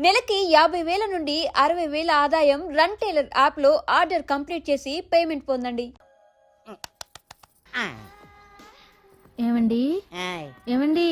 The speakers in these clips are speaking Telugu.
నెలకి 50,000 నుండి 60,000 ఆదాయం రన్ టైలర్ యాప్ లో ఆర్డర్ కంప్లీట్ చేసి పేమెంట్ పొందండి. ఏమండి ఏమండి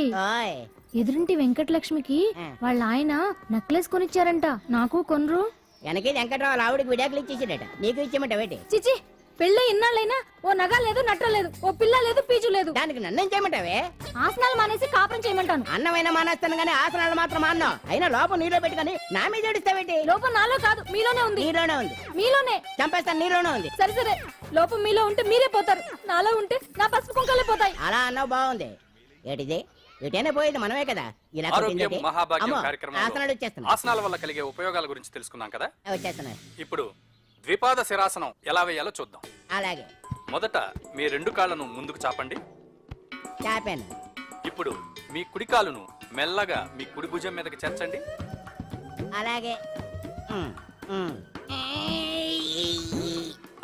ఎదురింటి వెంకటలక్ష్మికి వాళ్ళ ఆయన నెక్లెస్ కొనిచ్చారంట, నాకు కొనరు. వెనకే వెంకట్రావు ఆవిడకి విడాకులు ఇచ్చేసాడట, నీకు ఇచ్చేమంటావేటి? చిచి, పెళ్ళి ఇన్నాళ్ళైనా ఓ నగ లేదు, నట్ట లేదు, ఓ పిల్ల లేదు, పీచు లేదు. దానికి నన్నేం చేయమంటావే? ఆసనాలు మానేసి కాపురం చేయమంటాను. అన్నమైన మానేస్తాను గానీ ఆసనాలు మాత్రం మాన్నా. అయినా లోపం నీలో పెట్టుకుని నా మీద ఏడుస్తావేటి? లోపం నాలో కాదు, మీలోనే ఉంది. నీలోనే ఉంది. మీలోనే చంపేస్తాను, నీలోనే ఉంది. సరే సరే, లోపం మీలో ఉంటే మీరే పోతారు, నాలో ఉంటే నా పసుపు కుంకాలే పోతాయి. అలా అన్నావు, బాగుంది. ఏటిది? ఎటైనా పోయేది మనమే కదా. ఇలా ఆరోగ్యం మహాభాగ్యం కార్యక్రమంలో ఆసనాలు వచ్చేస్తున్నాయి. ఆసనాల వల్ల కలిగే ఉపయోగాల గురించి తెలుసుకున్నాం కదా. వచ్చేస్తున్నాయి. ఇప్పుడు ద్విపాద శిరాసనం ఎలా వేయాలో చూద్దాం. అలాగే మొదట మీ 2 కాళ్ళను ముందుకు చాపండి. చాపాను. ఇప్పుడు మీ కుడి కాలును మెల్లగా మీ కుడి భుజం మీదకి చేర్చండి. అలాగే.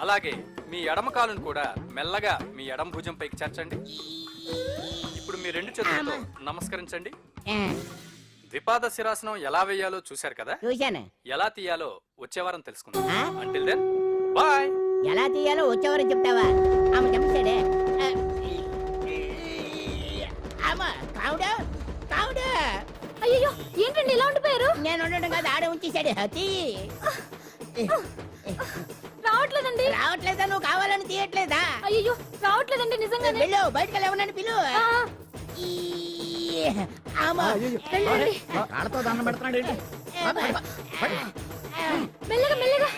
అలాగే మీ ఎడమ కాలును కూడా మెల్లగా మీ ఎడమ భుజం పైకి చేర్చండి. ఇప్పుడు మీ 2 చేతులతో నమస్కరించండి. ద్విపాద శిరాసనం ఎలా వేయాలో చూశారు కదా. చూశాను. ఎలా తీయాలో వచ్చే వారం తెలుసుకుందాం. Until then bye. ఎలా తీయాలో వచ్చేవారు చెప్తావా? ఆమె చెప్పాడే. అయ్యో, ఏంటండి ఇలా ఉండిపోయారు? నేను ఉండడం కాదు, ఆడే ఉంచేసాడే. రావట్లేదండి. రావట్లేదా? నువ్వు కావాలని తీయట్లేదా? అయ్యో, రావట్లేదండి నిజంగానే. వెళ్ళు, బయటకు ఎవరన్నా పిలు. కాళ్ళతో దండం పెడుతున్నాడు ఏంటి? మెల్లగా మెల్లగా.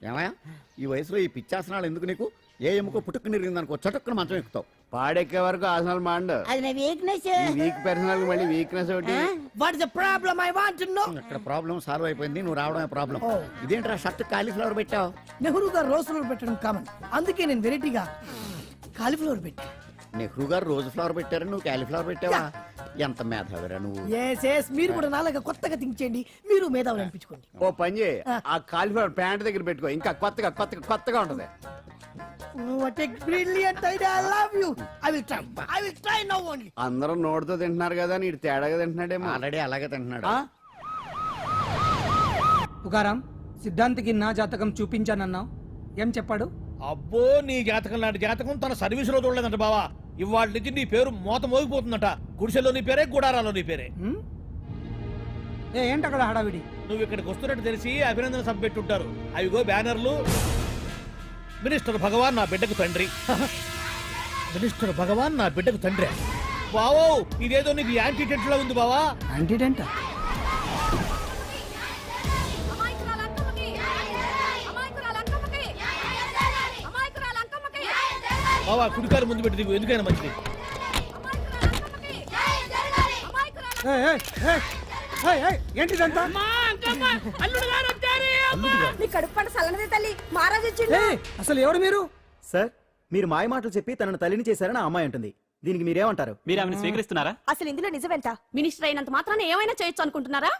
ఏమయ్యా, ఈ వయసులో ఈ పిచ్చాసనాలు ఎందుకు నీకు? ఏ ఎముకో పుట్టుకుని నిరిగిందనుకో చటుక్కున మంచం ఎక్కుతావు. పాడెక్కే వరకు ఆసనాలు మాండు. అది నా వీక్నెస్. వీక్ పర్సనల్ మళ్ళీ వీక్నెస్ ఒకటి. What is the problem? I want to know. ఇక్కడ ప్రాబ్లం సాల్వ్ అయిపోయింది, నువ్వు రావడమే ప్రాబ్లం. ఇదేంట్రా షర్ట్ కాలీఫ్లవర్ పెట్టావు? నెహ్రూ గారు రోజ్ ఫ్లవర్ పెట్టడం కామన్, అందుకే నేను వెరైటీగా కాలీఫ్లవర్ పెట్టి. నెహ్రూ గారు రోజు ఫ్లవర్ పెట్టారు, నువ్వు కాలీఫ్లవర్ పెట్టావా? ఎంత మేధావిరా నువ్వు. మీరు కూడా నాలాగా కొత్తగా థింక్ చేయండి, మీరు మేధావులు అనిపించుకోండి. ఓ పని చేయి, ఆ కాలిఫ్లవర్ ప్యాంట్ దగ్గర పెట్టుకో, ఇంకా కొత్తగా ఉంటది. What a brilliant idea, I love you. I will try now only. అందరూ నోటితో తింటున్నారు కదా, నీడు తేడాగా తింటున్నాడేమో. ఆల్రెడీ అలాగే తింటున్నాడు. పుకారం, సిద్ధాంతికి నా జాతకం చూపించానన్నావు, ఏం చెప్పాడు? అబ్బో, నీ జాతకం లాంటి జాతకం తన సర్వీసులో చూడలేదంట బావా. ఇవాళ నుంచి నీ పేరు మోత మోగిపోతుందట. గుడిసెలో నీ పేరే, గుడారాలో నీ పేరే. ఏంటి అక్కడ హడావిడి? నువ్వు ఇక్కడికి వస్తున్నట్టు తెలిసి అభినందన సభ పెట్టుంటారు. అవిగో బ్యానర్లు. మినిస్టర్ భగవాన్ నా బిడ్డకు తండ్రి. మినిస్టర్ భగవాన్ నా బిడ్డకు తండ్రి. బావో, ఇదేదో నీకు యాంటీటెంట్ లో ఉంది బావా. యాంటీటెంట్? బావా, కుడికారు ముందు పెట్టి దిగు, ఎందుకైనా మంచిది. ఏంటిదంతా? అసలు ఎవరు మీరు? సార్, మీరు మాయ మాటలు చెప్పి తనను తల్లిని చేశారని ఆ అమ్మాయి అంటుంది. దీనికి మీరేమంటారు? మీరు ఆమెను స్వీకరిస్తున్నారా? అసలు ఇందులో నిజమేంట? మినిస్టర్ అయినంత మాత్రాన ఏమైనా చేయొచ్చు అనుకుంటున్నారా?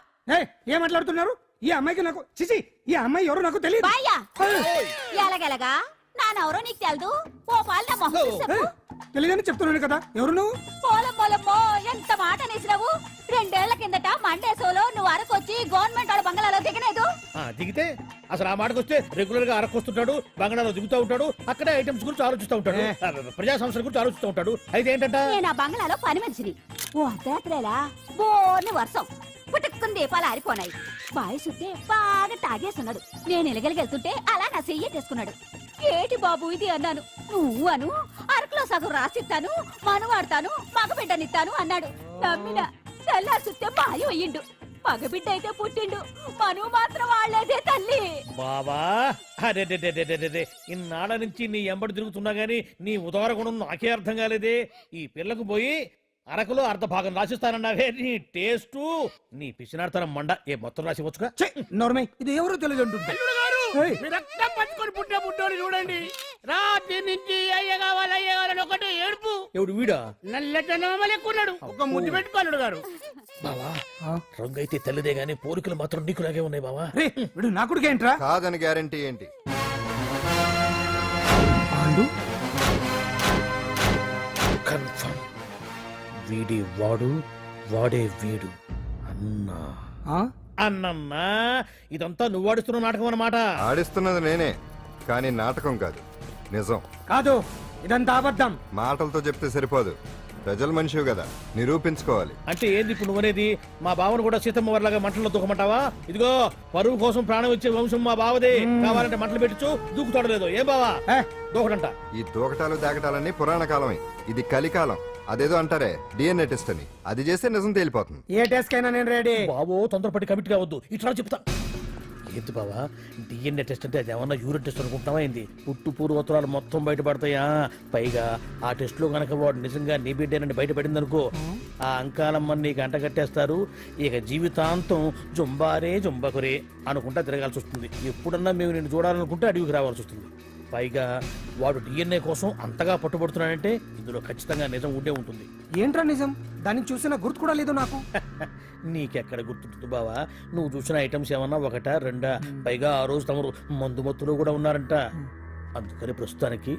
ఏం మాట్లాడుతున్నారు? ఈ అమ్మాయికి నాకు చిచి, ఈ అమ్మాయి ఎవరు నాకు తెలియదు. ఎలాగెలగా నానెవరో నీకు తెలదు. ఓ పాలు మొహం చెప్పు. తెలియదని చెప్తున్నాను కదా, ఎవరు నువ్వు? పోలమ్మో, ఎంత మాట అనేసినావు. 2 ఏళ్ల కిందట మండేసోలో నువ్వు అరకొచ్చి గవర్నమెంట్ వాళ్ళ బంగాళాలో దిగలేదు. దిగితే అసలు ఆ మాటకు వస్తే రెగ్యులర్ గా అరకొస్తుంటాడు, బంగాళాలో దిగుతూ ఉంటాడు, అక్కడే ఐటమ్స్ గురించి ఆలోచిస్తూ ఉంటాడు, ప్రజా సంస్థల గురించి ఆలోచిస్తూ ఉంటాడు. అయితే ఏంటంట, నేను ఆ బంగాళాలో పని మనిషిని. ఓ అర్ధరాత్రేలా బోర్ని వర్షం పుట్టుకుని దీపాలు ఆరిపోనాయి. బాయ్ సుట్టే బాగా తాగేస్తున్నాడు. నేను ఎలగలిగెళ్తుంటే అలా నా చెయ్యేసుకున్నాడు. ఏటి బాబు ఇది అన్నాను. నువ్వు అను, అరకులో సగం రాసిస్తాను, మనువాడతాను, మగబిడ్డనిస్తాను అన్నాడు. నమ్మిన తెల్లారి సుట్టే బాయ్ అయ్యిండు. మగబిడ్డ అయితే పుట్టిండు, మనువు మాత్రం వాళ్ళేదే తల్లి. బాబా, అరే ఇన్నాళ్ళ నుంచి నీ ఎంబడి తిరుగుతున్నా గానీ నీ ఉదార గుణం నాకే అర్థం కాలేదే. ఈ పిల్లకు పోయి అరకులో అర్ధ భాగం రాసిస్తానన్నావే, నీ టేస్టు, నీ పిచ్చినాడతనం మండ. ఏ మొత్తం రాసివచ్చుగా? నోర్మై, ఇది ఎవరో తెలియదు అంటుంది. రక్తం పట్టుకొని పుట్టే పుట్టోడు చూడండి. రాత్రి నుంచి అయ్య కావాలని ఒకటే ఏడుపు. ఎవడు వీడా? నల్లెక్కున్నాడు. ఒక ముద్దు పెట్టుకోలేడు గారు. బావా, రంగు అయితే తెల్లదే గానీ పోలికలు మాత్రం నీకు లాగే ఉన్నాయి బావా. వీడు నా కొడుకు ఏంట్రా? కాదని గ్యారంటీ ఏంటి? కన్ఫర్మ్ వీడి వాడు వాడే వీడు అన్నా ఆ? అన్నమ్మా ఇదంతా నువ్వు ఆడుతున్న నాటకం అన్నమాట. ఆడిస్తున్నది నేనే కానీ నాటకం కాదు, నిజం. కాదు, ఇదంతా అబద్ధం. మాటలతో చెప్తే సరిపోదు, ప్రజల మనిషివి కదా, నిరూపించుకోవాలి. అంటే ఏంది ఇప్పుడు నువ్వనేది? మా బావను కూడా సీతమ్మ వారిలాగా మంటల్లో దూకమంటావా? ఇదిగో పరువు కోసం ప్రాణం ఇచ్చే వంశం మా బావదే. కావాలంటే మంటలు పెట్టచ్చు, దూకుతాడు లేదు. ఏం బావా దూకడంట? ఈ దూకటాలు దాకటాలన్నీ పురాణ కాలమే, ఇది కలికాలం. అదేదో అంటారే డిఎన్ఏ టెస్ట్ అని, అది చేస్తే నిజం తేలిపోతుంది. ఏ టెస్ట్ కైనా నేను రెడీ. బావో తొందరపడి కమిట్ కావద్దు, ఇట్లా చెప్తా. ఏంటి బావా డిఎన్ఏ టెస్ట్ అంటే అది ఏమన్నా యూరిన్ టెస్ట్ అనుకుంటున్నావా ఏంది? పుట్టు పూర్వోత్తరాలు మొత్తం బయటపడతాయా? పైగా ఆ టెస్ట్ లో గనక వాడు నిజంగా నీ బిడ్డేనని బయటపడింది అనుకో, ఆ అంకాలమ్మని నీకు అంట కట్టేస్తారు. ఇక జీవితాంతం జుంబారే జుంబకురే అనుకుంటా తిరగాల్సి వస్తుంది. ఎప్పుడన్నా మేము నిన్ను చూడాలనుకుంటే అడవికి రావాల్సి వస్తుంది. పైగా వాడు డిఎన్ఏ కోసం అంతగా పట్టుబడుతున్నాడంటే ఇందులో ఖచ్చితంగా నిజం ఉండే ఉంటుంది. ఏంట్రా నిజం? దాన్ని చూసిన గుర్తు కూడా లేదు నాకు. నీకెక్కడ గుర్తుంటుంది బావా? నువ్వు చూసిన ఐటమ్స్ ఏమన్నా ఒకటా రెండా? పైగా ఆ రోజు తమరు మందు మత్తులో కూడా ఉన్నారంట. అందుకని ప్రస్తుతానికి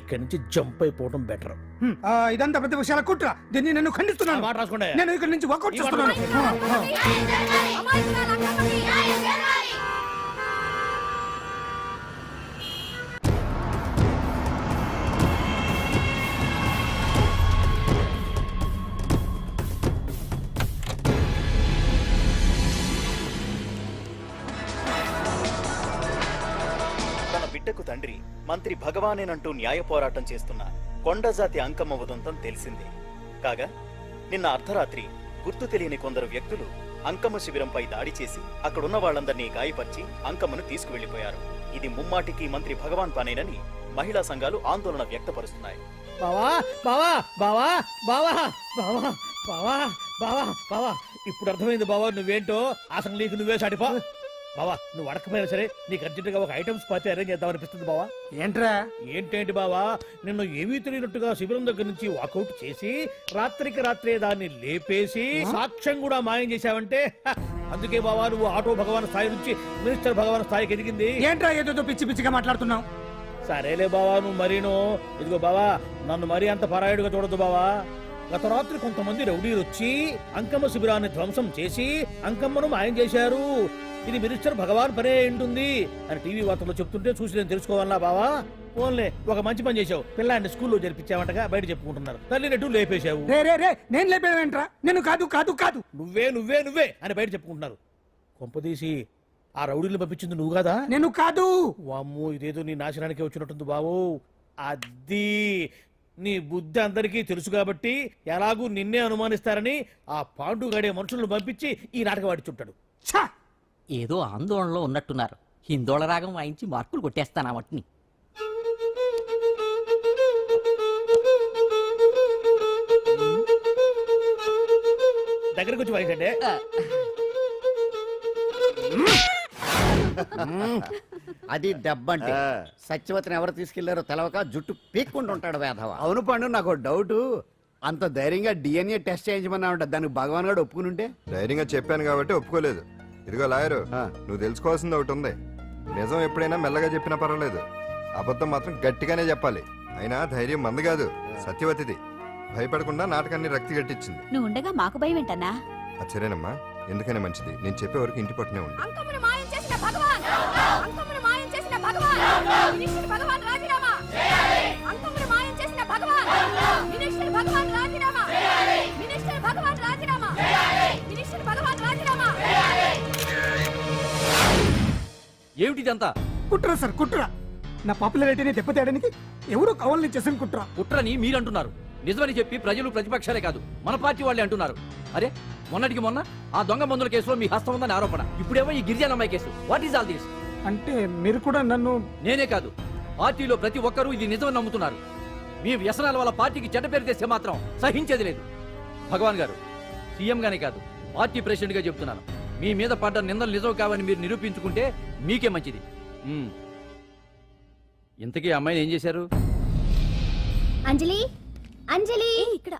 ఇక్కడి నుంచి జంప్ అయిపోవడం బెటర్. ఇదంతా పెద్ద విషయాల కుట్ర. దీన్ని నేను ఖండిస్తున్నాను. మాట రాసుకోండి. నేను ఇక్కడ నుంచి వర్కౌట్ చేస్తున్నాను. తన బిడ్డకు తండ్రి మంత్రి భగవానేనంటూ న్యాయ పోరాటం చేస్తున్న కొండజాతి అంకమ్మ ఉదంతం తెలిసిందే. కాగా నిన్న అర్ధరాత్రి గుర్తు తెలియని కొందరు వ్యక్తులు అంకమ్మ శిబిరంపై దాడి చేసి అక్కడున్న వాళ్ళందరినీ గాయపరిచి అంకమ్మను తీసుకువెళ్లిపోయారు. ఇది ముమ్మాటికి మంత్రి భగవాన్ పనేనని మహిళా సంఘాలు ఆందోళన వ్యక్తపరుస్తున్నాయి. బావా బావా బావా బావా బావా బావా బావా బావా ఇప్పుడు అర్థమైంది బావా నువ్వేంటో. అసలు నీకు నువ్వే సాటిపో బావా. నువ్వు అడకపోయినా సరే నీకు అర్జెంటుగా ఒక ఐటమ్స్ పార్టీ అరేంజ్ చేద్దామనిపిస్తుంది బావా. ఏంట్రా? ఏంటేంటి బావా, నిన్ను ఏమీ తెలియనట్టుగా శిబిరం దగ్గర నుంచి వాకౌట్ చేసి రాత్రికి రాత్రే దాన్ని లేపేసి సాక్ష్యం కూడా మాయం చేశావంటే అందుకే బావా నువ్వు ఆటో భగవాన్ స్థాయి నుంచి మినిస్టర్ భగవాన్ స్థాయికి ఎదిగింది. ఏంట్రా ఏదో పిచ్చి పిచ్చిగా మాట్లాడుతున్నావు? సరేలే బావా నువ్వు మరీను. ఇదిగో బావా నన్ను మరీ అంత పరాయుడుగా చూడద్దు బావా. గత రాత్రి కొంతమంది రౌడీలు వచ్చి అంకమ్మ శిబిరాన్ని ధ్వంసం చేసి అంకమ్మను మాయం చేశారు. ఇది మినిస్టర్ భగవాన్ పనే ఉంటుంది అని టీవీ వార్తల్లో చెప్తుంటే చూసి నేను తెలుసుకోవాలా బావా? ఓన్లే ఒక మంచి పని చేశావు, పిల్లాన్ని స్కూల్లో జరిపించావంటగా బయట చెప్పుకుంటున్నారు. తల్లి నెట్టు లేపేశావు. నేను లేపేవేంట్రా? నేను కాదు కాదు కాదు నువ్వే నువ్వే నువ్వే అని బయట చెప్పుకుంటున్నారు. కొంపదీసి ఆ రౌడీలు పంపించింది నువ్వు కాదా? నేను కాదు. వామ్మో ఇదేదో నీ నాశనానికి వచ్చినట్టుంది బావు. అది నీ బుద్ధి అందరికీ తెలుసు కాబట్టి ఎలాగూ నిన్నే అనుమానిస్తారని ఆ పాండుగాడే మనుషులను పంపించి ఈ నాటకం ఆడిచుంటాడు. ఏదో ఆందోళనలో ఉన్నట్టున్నారు. హిందోళ రాగం వాయించి మార్కులు కొట్టేస్తాను ఆ మట్టిని. దగ్గరకు వచ్చి వాయించండి. అది దెబ్బంటే. సత్యవతిని ఎవరు తీసుకెళ్లారో తెలవక జుట్టు పీక్కుంటూ ఉంటాడు వేధవ. అవును పండు, నాకు డౌట్. అంత ధైర్యంగా డిఎన్ఏ టెస్ట్ చేయించమన్నా ఉంటా, దానికి భగవాన్ గారు ఒప్పుకుని ఉంటే. ధైర్యంగా చెప్పాను కాబట్టి ఒప్పుకోలేదు. ఇదిగో లాయరు, నువ్వు తెలుసుకోవాల్సింది ఒకటి ఉంది. నిజం ఎప్పుడైనా మెల్లగా చెప్పినా పర్వాలేదు, అబద్ధం మాత్రం గట్టిగానే చెప్పాలి. అయినా ధైర్యం మంది కాదు, సత్యవతిది. భయపడకుండా నాటకాన్ని రక్తి గట్టించింది. నువ్వు ఉండగా మాకు భయం ఏంటన్నా? సరేనమ్మా, ఎందుకనే మంచిది. నేను చెప్పే వరకు ఇంటి పట్టునే ఉంది. అంకమ్మను మాయం చేసిన భగవాన్! అంకమ్మను మాయం చేసిన భగవాన్! మినిస్టర్ భగవాన్ రాజీనామా! అంకమ్మను మాయం చేసిన భగవాన్! మినిస్టర్ భగవాన్ రాజీనామా! మినిస్టర్ భగవాన్ రాజీనామా! మినిస్టర్ భగవాన్ రాజీనామా! ఏమిటిదంతా? కుట్ర సార్, కుట్ర. నా పాపులారిటీని దెబ్బతేయడానికి ఎవరో కావాలని చేసిన కుట్ర. కుట్రని మీరంటున్నారు. నిజమని చెప్పి ప్రజలు ప్రతిపక్షాలే కాదు మన పార్టీ వాళ్ళే అంటున్నారు. అరే మొన్నటికి మొన్న ఆ దొంగ మందుల కేసులో మీ హస్తం ఉందని ఆరోపణ. ఇప్పుడేమో ఈ గిరిజనమ్మాయి case. What is all this? అంటే మీరు కూడా నన్ను... నేనే కాదు, పార్టీలో ప్రతి ఒక్కరూ ఇది నిజమని నమ్ముతున్నారు. మీ వ్యసనాల వల్ల పార్టీకి చెడ్డ పేరు తెస్తే మాత్రం సహించేది లేదు. భగవాన్ గారు, సీఎం గానే కాదు పార్టీ ప్రెసిడెంట్ గా చెప్తున్నాను, మీ మీద పడ్డ నిందలు నిజం కావని మీరు నిరూపించుకుంటే మీకే మంచిది. ఇంతకీ అమ్మాయిని ఏం చేశారు? అంజలి, అంజలి ఇక్కడ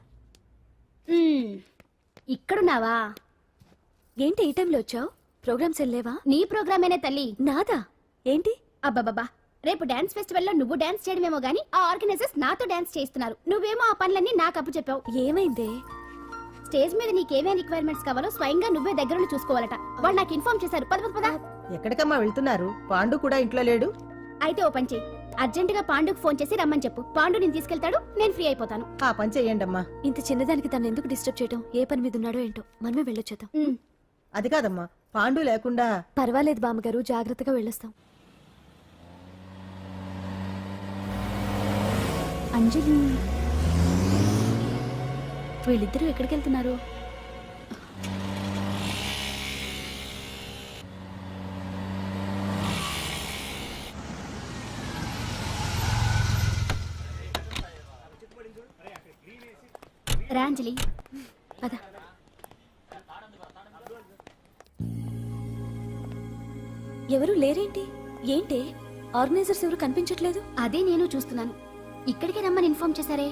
ఇక్కడున్నావా? ఏంటి ఈ టైంలో వచ్చావు? ప్రోగ్రామ్స్ వెళ్ళేవా? నీ ప్రోగ్రామేనే తల్లి. నాదా? ఏంటి? అబ్బాబాబా, రేపు డాన్స్ ఫెస్టివల్ లో నువ్వు డాన్స్ చేయడమేమో గానీ ఆ ఆర్గనైజర్స్ నాతో డాన్స్ చేస్తున్నారు. నువ్వేమో ఆ పనులన్నీ నాకు అప్పు చెప్పావు. ఏమైంది? స్టేజ్ మీద నీకేమేం రిక్వైర్మెంట్స్ కావాలో స్వయంగా నువ్వే దగ్గరుండి చూసుకోవాలట. వాళ్ళు నాకు ఇన్ఫార్మ్ చేశారు. పద పద పద. ఎక్కడికమ్మా వెళ్తున్నారు? పాండు కూడా ఇంట్లో లేడు. అయితే ఓ పని చెయ్యి, అర్జెంట్ గా పాండుకు ఫోన్ చేసి రమ్మని చెప్పు. పాండు నేను తీసుకెళ్తాడు, నేను ఫ్రీ అయిపోతాను. ఆ పని చెయ్యండమ్మా. ఇంత చిన్నదానికి తను ఎందుకు డిస్టర్బ్ చేయటం? ఏ పని మీద ఉన్నాడో ఏంటో, మనమే వెళ్ళొచ్చేద్దాం. అది కాదమ్మా, పాండు లేకుండా. పర్వాలేదు బామ్మగారు, జాగ్రత్తగా వెళ్ళొస్తాం. అంజలి, వీళ్ళిద్దరూ ఎక్కడికి వెళ్తున్నారు? రా అంజలి. పద. ఎవరు లేరేంటి? ఏంటి ఆర్గనైజర్స్ ఎవరు కనిపించట్లేదు? అదే నేను చూస్తున్నాను. ఇక్కడికి రమ్మని ఇన్ఫార్మ్ చేశారే.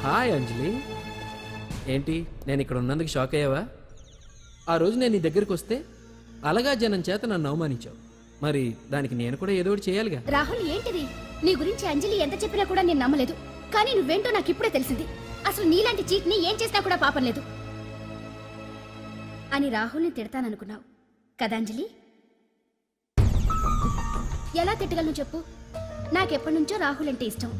హాయ్ అంజలి, ఏంటి నేను ఇక్కడ ఉన్నందుకు షాక్ అయ్యావా? ఆ రోజు నేను నీ దగ్గరికి వస్తే అలగా జనం చేత నన్ను అవమానించావు. మరి దానికి నేను కూడా ఏదో ఒకటి చేయాలిగా. రాహుల్, ఏంటిది? నీ గురించి అంజలి ఎంత చెప్పినా కూడా నేను నమ్మలేదు. కానీ నువ్వేంటో నాకు ఇప్పుడే తెలిసింది. అసలు నీలాంటి చీట్ ని ఏం చేసినా కూడా పాపం లేదు అని రాహుల్ని తిడతాననుకున్నావు కదా అంజలి? ఎలా తిట్టగలను చెప్పు? నాకెప్పటి నుంచో రాహుల్ అంటే ఇష్టం,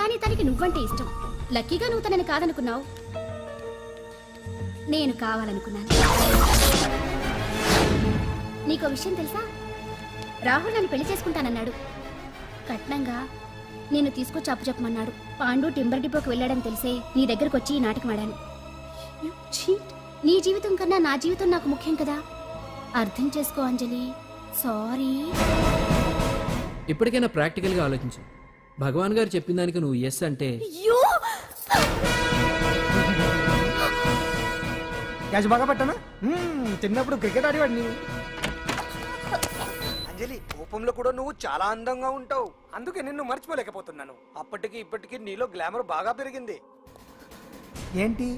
కానీ తనకి నువ్వంటే ఇష్టం. లక్కీగా నువ్వు తనని కాదనుకున్నావు, నేను కావాలనుకున్నాను. నీకో విషయం తెలుసా? రాహుల్ నన్ను పెళ్లి చేసుకుంటానన్నాడు. కట్నంగా నేను తీసుకొచ్చి అప్పు చెప్పమన్నాడు. పాండు టింబర్ డిపోకి వెళ్ళాడని తెలిసే నీ దగ్గరకు వచ్చి ఈ నాటకం ఆడాను. నీ జీవితం కన్నా నా జీవితం నాకు ముఖ్యం కదా. అర్థం చేసుకో అంజలి. సారీ. ఇప్పటికైనా ప్రాక్టికల్గా ఆలోచించు. భగవాన్ గారు చెప్పిన దానికి నువ్వు ఎస్ అంటే క్యాచ్ బాగా పట్టానా? చిన్నప్పుడు క్రికెట్ ఆడేవాడిని. అంజలి, కోపంలో కూడా నువ్వు చాలా అందంగా ఉంటావు. అందుకే నిన్ను మర్చిపోలేకపోతున్నాను. అప్పటికి ఇప్పటికి నీలో గ్లామర్ బాగా పెరిగింది. ఏంటి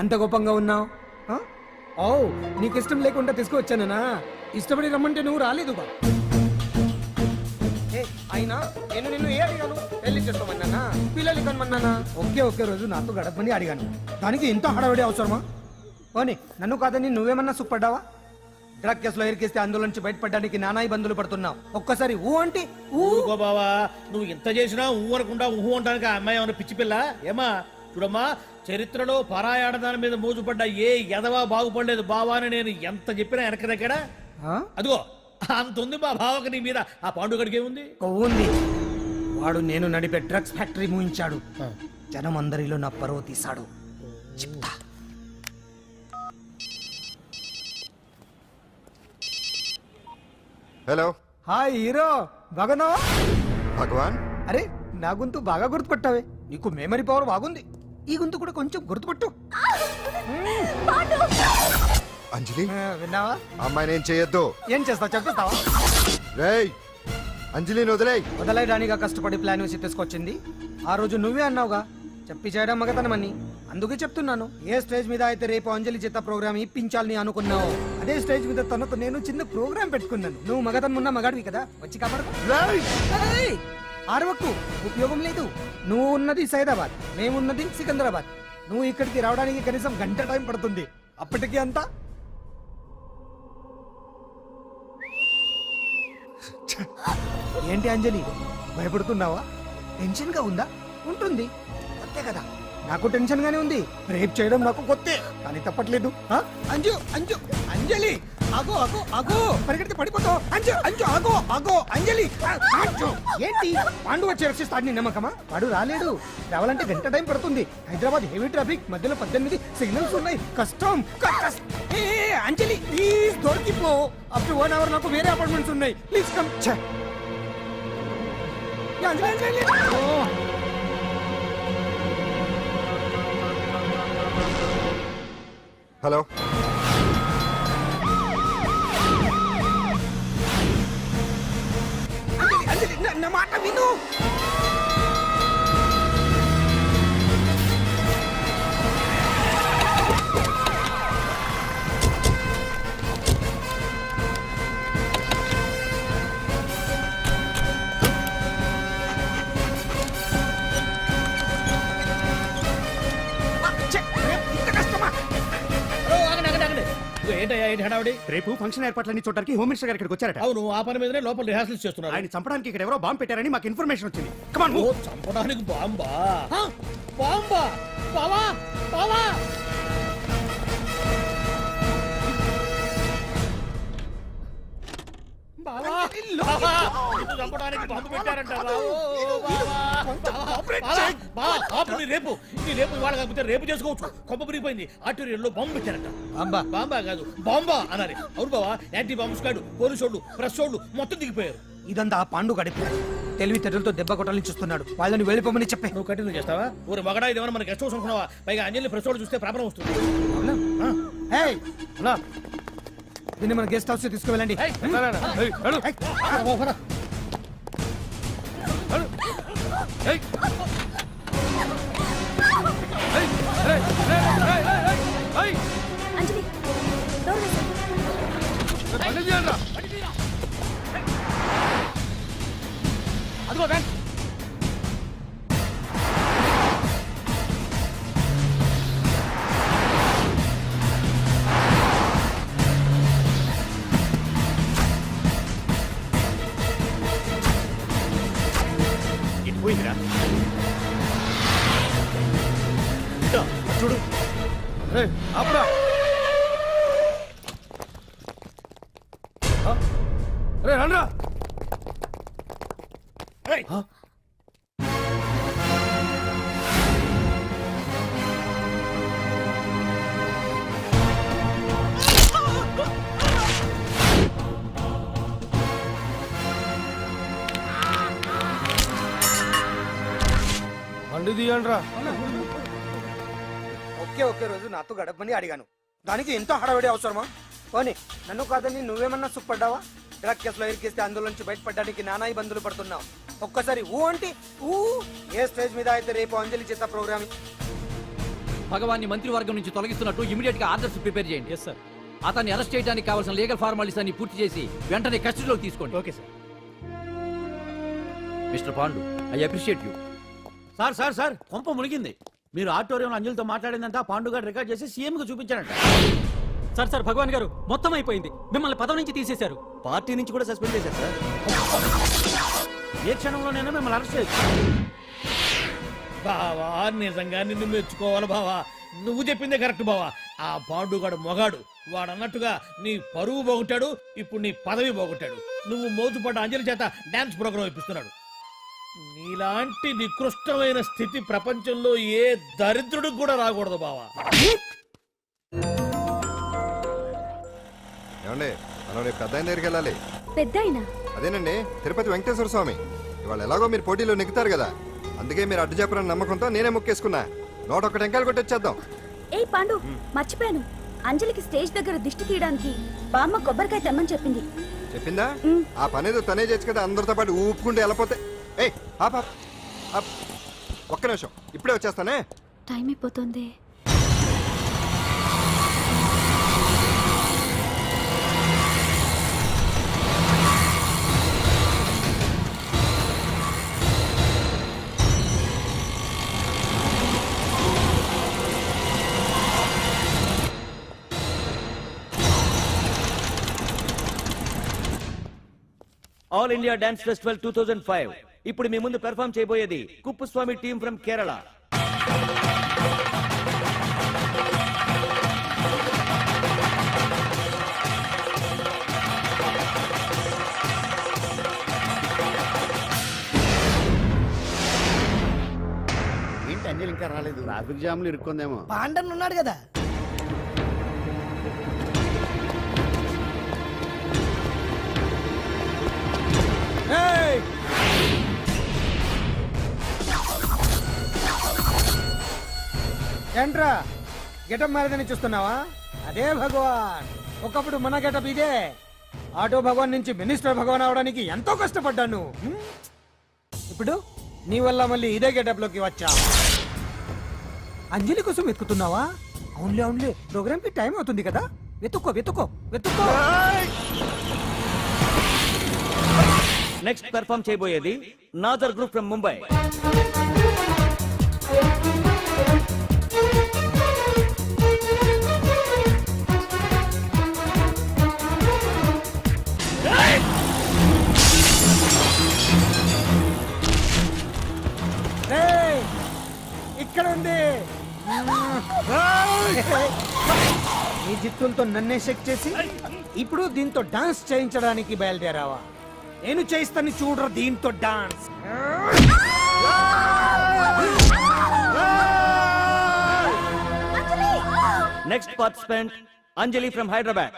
అంత కోపంగా ఉన్నావు? ఓ, నీకు ఇష్టం లేకుండా తీసుకువచ్చానా? ఇష్టపడి రమ్మంటే నువ్వు రాలేదుగా. అయినా నేను నిన్ను ఏ అడిగాను? పెళ్లి చేసుకోమన్నానా? పిల్లలు కనమన్నానా? ఒకే రోజు నాతో గడపని అడిగాను. దానికి ఇంత హడావిడి అవసరమా? పోనీ నన్ను కాదని నువ్వేమన్నా సుఖపడ్డావా? డ్రగ్ కేసులో ఎరికేస్తే అందులో నుంచి బయటపడడానికి నానా ఇబ్బందులు పడుతున్నావు. ఒక్కసారి ఊ అంటే ఊరుకో బావా, నువ్వు ఎంత చేసినా ఊ అనకుండా ఊహు అంటానికి ఆ అమ్మాయి ఏమన్నా పిచ్చి పిల్ల? ఏమా చూడమ్మా, చరిత్రలో పరాయాడదాని మీద మోజుపడ్డ ఏ ఎదవా బాగుపడలేదు బావా అని నేను ఎంత చెప్పినా వెనక దగ్గర. అదిగో అంత ఉంది మా బావకి నీ మీద. ఆ పాండుగడికి ఏముంది? ఉంది. వాడు నేను నడిపే డ్రగ్స్ ఫ్యాక్టరీ మూయించాడు. జనం అందరిలో నా పరువు తీశాడు. చెప్తా. హలో. హాయ్ హీరో, బాగున్నావా? భగవాన్, అరే నా గొంతు బాగా గుర్తుపట్టావే. నీకు మెమరీ పవర్ బాగుంది. ఈ గొంతు కూడా కొంచెం గుర్తుపట్టు. అంజలి, విన్నావా? అమ్మాయి నేను చేయొద్దు. ఏం చేస్తావు చెప్పేస్తావా? రేయ్, అంజలిని వదిలేయ్. వదలైడానిగా కష్టపడి ప్లాన్ వేసి తీసుకొచ్చింది. ఆ రోజు నువ్వే అన్నావుగా చెప్పి చేయడం మగతనమని. అందుకే చెప్తున్నాను. ఏ స్టేజ్ మీద అయితే రేపు అంజలి చేత ప్రోగ్రామ్ ఇప్పించాలని అనుకున్నావు, అదే స్టేజ్ మీద తనతో నేను చిన్న ప్రోగ్రామ్ పెట్టుకున్నాను. నువ్వు మగతనం ఉన్న మగాడివి కదా, వచ్చి కాపాడు. ఆరవకు, ఉపయోగం లేదు. నువ్వు ఉన్నది సైదాబాద్, మేమున్నది సికింద్రాబాద్. నువ్వు ఇక్కడికి రావడానికి కనీసం గంట టైం పడుతుంది. అప్పటికి అంతా ఏంటి అంజలి, భయపడుతున్నావా? టెన్షన్ గా ఉందా? ఉంటుంది అంతే కదా. నాకు టెన్షన్ గానే ఉంది. రేప్ చేయడం నాకు కొత్తే కానీ తప్పట్లేదు. ఆ? అంజు అంజు అంజలి ఆగో ఆగో ఆగో పరిగెడితే పడిపోతావు. అంజు అంజు ఆగో ఆగో అంజలి అంజు. ఏంటి పాండు వచ్చి రక్షిస్తాడు నీ నమ్మకమా? వాడు రాలేడు. రావాలంటే గంట టైం పడుతుంది. హైదరాబాద్ హెవీ ట్రాఫిక్, మధ్యలో 18 సిగ్నల్స్ ఉన్నాయి. కష్టం. ఏ అంజలి ప్లీజ్ దొరికిపో. అప్పుడు 1 అవర్ నాకు వేరే అపార్ట్మెంట్స్ ఉన్నాయి. Please come. Anjali Anjali hello Anjali నా మాట విను. ఇంత కష్టమా? ఏంటయ్యా ఏంటి హడావుడి? రేపు ఫంక్షన్ ఏర్పాట్లన్నీ చూడడానికి హోమ్ మినిస్టర్ గారు ఇక్కడికి వచ్చారట. అవును, ఆ పని మీదనే లోపల రిహార్సల్స్ చేస్తున్నారు. ఆయన చంపడానికి ఇక్కడ ఎవరో బాంబు పెట్టారని మాకు ఇన్ఫర్మేషన్ వచ్చింది. కమాన్ ఓ, చంపడానికి బాంబా? బాంబా? బావా బావా బావా బావా, నిన్ను చంపడానికి బాంబు పెట్టారంటారా? రేపు ఇవాళ కాకపోతే రేపు చేసుకోవచ్చు. కొమ్మ పిరిగిపోయింది. ఆర్టీరియల్లో బాంబు పెట్టారంట. బాంబా? బాంబా కాదు, బాంబా అనాలి. అవును బావా, యాంటీ బాంబు స్క్వాడ్, పోలీసు వాళ్ళు, ప్రెస్ వాళ్ళు మొత్తం దిగిపోయారు. ఇదంతా ఆ పాండు గడిపి తెలివితేటలతో దెబ్బ కొట్టాలని చూస్తున్నాడు. వాళ్ళని వెళ్ళిపోమని చెప్పే. నువ్వు కంటిన్యూ చేస్తావా? ఊరు మగడా ఇదేమన్నా మన గెస్ట్ హౌస్ అనుకున్నావా? పైగా అంజలి ప్రెస్ వాళ్ళు చూస్తే ప్రాబ్లం వస్తుంది. ఏయ్, అలా. దీన్ని మన గెస్ట్ హౌస్ తీసుకువెళ్ళండి. అంజలి డోర్ వేసేయ్. అదిగో వ్యాన్. ఇటు పోయిందిరా. ఇదో, చూడు. అప్పుడా రే రండ్రా. బండి తీయండ్రా. ఒకే రోజు నాతో గడపని అడిగాను. దానికి ఎంతో హడావిడి అవసరమా? పోనీ నన్ను కాదని నువ్వేమన్నా సుఖపడ్డావా? డ్రగ్ కేసులో ఇరికిస్తే అందులో నుంచి బయటపడడానికి నానా ఇబ్బందులు పడుతున్నావు. ఒక్కసారి ఊ అంటే ఊ. ఏ స్టేజ్ మీద అయితే రేపు అంజలి చేత ప్రోగ్రామ్. భగవాన్ని మంత్రివర్గం నుంచి తొలగిస్తున్నట్టు ఇమీడియట్ గా ఆర్డర్స్ ప్రిపేర్ చేయండి. Yes sir. అతన్ని అరెస్ట్ చేయడానికి కావాల్సిన లీగల్ ఫార్మాలిటీస్ అన్ని పూర్తి చేసి వెంటనే కస్టడీలోకి తీసుకోండి. Okay sir. Mister Pandu, I appreciate you. Sir sir sir, కొంప మునిగింది. మీరు ఆడిటోరియం అంజలితో మాట్లాడిందంతా పాండు గారు రికార్డ్ చేసి సీఎం కు చూపించారంట. సార్ సార్, భగవాన్ గారు మొత్తం అయిపోయింది. మిమ్మల్ని పదవి నుంచి తీసేశారు. పార్టీ నుంచి కూడా సస్పెండ్ చేశారు సార్. ఏ క్షణంలోనైనా మిమ్మల్ని అరెస్ట్ చేయొచ్చు. బావా, నిజంగా నిన్ను మెచ్చుకోవాలి బావా. నువ్వు చెప్పిందే కరెక్ట్ బావా. ఆ పాండుగాడు మొగాడు. వాడు అన్నట్టుగా నీ పరువు పోగొట్టాడు, ఇప్పుడు నీ పదవి పోగొట్టాడు. నువ్వు మోతుపడ్డ అంజలి చేత డాన్స్ ప్రోగ్రాం ఇప్పిస్తున్నాడు. నీలాంటి నికృష్టమైన స్థితి ప్రపంచంలో ఏ దరిద్రుడికి కూడా రాకూడదు బావా. ఏమండి, మనం రేపు పెద్ద ఆయన దగ్గరికి వెళ్ళాలి. పెద్దాయనా? అదేనండి, తిరుపతి వెంకటేశ్వర స్వామి. ఇవాళ ఎలాగో మీరు పోటీలో నెగ్గుతారు కదా, అందుకే మీరు అడ్డు చెప్పరని నమ్మకంతో నేనే మొక్కేసుకున్నా. 101 టెంకాయలు కొట్టొచ్చేద్దాం. ఏయ్ పాండు, మర్చిపోయాను. అంజలికి స్టేజ్ దగ్గర దిష్టి తీయడానికి బామ్మ కొబ్బరికాయ తెమ్మని చెప్పింది. చెప్పిందా? ఆ పనేదో తనే చేయొచ్చు కదా, అందరితో పాటు ఊపుకుంటూ వెళ్ళపోతే. ఏయ్ ఒక్క నిమిషం, ఇప్పుడే వచ్చేస్తానే. టైం అయిపోతుంది. All India dance festival 2005. ఇప్పుడు మీ ముందు పెర్ఫార్మ్ చేయబోయేది కుప్పుస్వామి టీం ఫ్రమ్ కేరళ. ఏంటి అంజలి ఇంకా రాలేదు? ట్రాఫిక్ జామ్ లో ఇరుక్కుందేమో. పాండన్ ఉన్నాడు కదా. ఏంట్రా గెటప్ మారదని చూస్తున్నావా? అదే భగవాన్. ఒకప్పుడు మన గెటప్ ఇదే. ఆటో భగవాన్ నుంచి మినిస్టర్ భగవాన్ అవడానికి ఎంతో కష్టపడ్డాను. ఇప్పుడు నీ వల్ల మళ్ళీ ఇదే గెటప్ లోకి వచ్చా. అంజలి కోసం వెతుకుతున్నావా? అవునులే అవునులే, ప్రోగ్రామ్ కి టైం అవుతుంది కదా. వెతుక్కో వెతుక్కో వెతుక్కో. నెక్స్ట్ పెర్ఫామ్ చేయబోయేది నాజర్ గ్రూప్ ఫ్రమ్ ముంబై. రేయ్, ఇక్కడ ఉంది. ఈ జిత్తులతో నన్నే చెక్ చేసి ఇప్పుడు దీంతో డాన్స్ చేయించడానికి బయలుదేరావా? నేను చేయిస్తాను చూడరా దీంతో dance. Next participant Anjali from Hyderabad.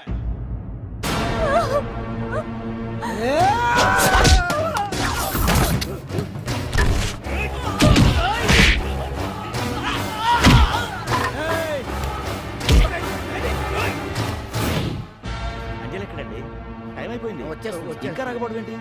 Anjali ఎక్కడండి? టైం అయిపోయింది. వచ్చేస్తుంది. ఇంకా రాకపోవడం ఏంటి?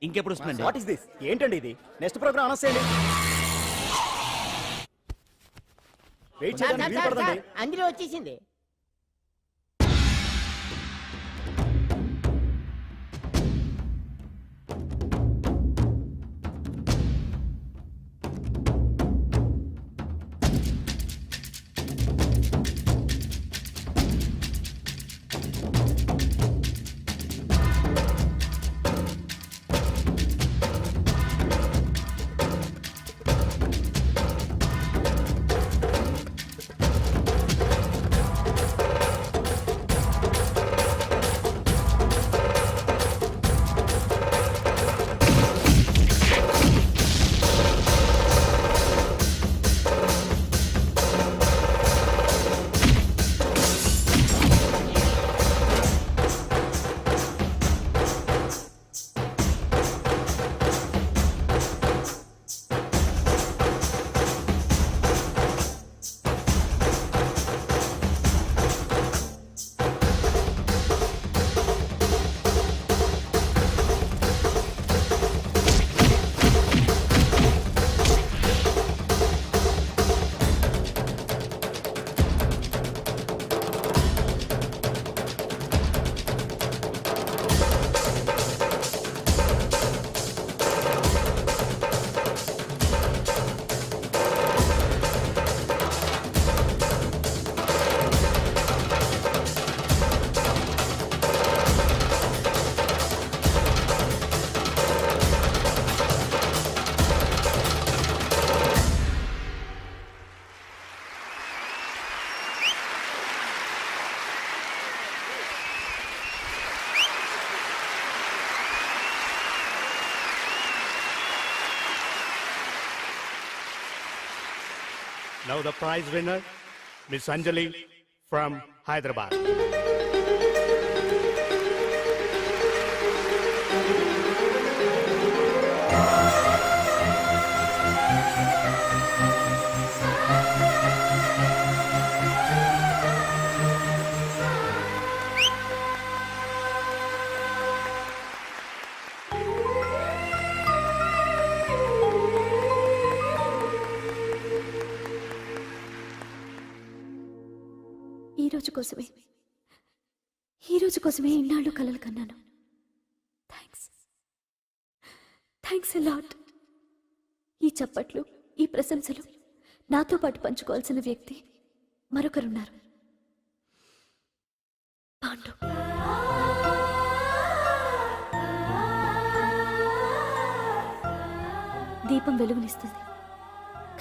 ఇంకెప్పుడు వస్తుందండి? What is this? ఏంటండి ఇది? నెక్స్ట్ ప్రోగ్రామ్ అనౌన్స్ చేయండి. వెయిట్ చేయడానికి వీలు పడదండి. అందులో వచ్చేసింది. Now the prize winner, Miss Anjali from Hyderabad. ఈ రోజు కోసమే ఇన్నాళ్ళు కలలు కన్నాను. Thanks a lot. ఈ చప్పట్లు, ఈ ప్రశంసలు నాతో పాటు పంచుకోవాల్సిన వ్యక్తి మరొకరున్నారు. పాండు. దీపం వెలుగునిస్తుంది,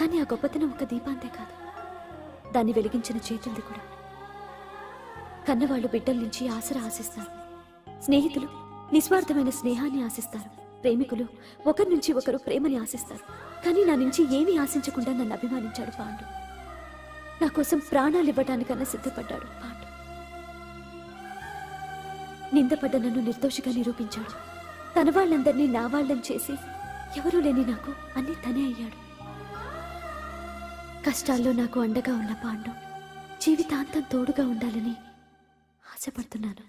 కానీ ఆ గొప్పతనం ఒక దీపాంతే కాదు, దాన్ని వెలిగించిన చేతులది కూడా. కన్నవాళ్ళు బిడ్డల నుంచి ఆసరా ఆశిస్తారు, స్నేహితులు నిస్వార్థమైన స్నేహాన్ని ఆశిస్తారు, ప్రేమికులు ఒకరి నుంచి ఒకరు ప్రేమని ఆశిస్తారు. కానీ నా నుంచి ఏమీ ఆశించకుండా నన్ను అభిమానించాడు పాండు. నా కోసం ప్రాణాలు ఇవ్వడానికన్నా సిద్ధపడ్డాడు పాండు. నిందపడ్డ నన్ను నిర్దోషిగా నిరూపించాడు. తన వాళ్ళందరినీ నా వాళ్ళని చేసి ఎవరూ లేని నాకు అన్ని తనే అయ్యాడు. కష్టాల్లో నాకు అండగా ఉన్న పాండు జీవితాంతం తోడుగా ఉండాలని ఆశపడుతున్నాను.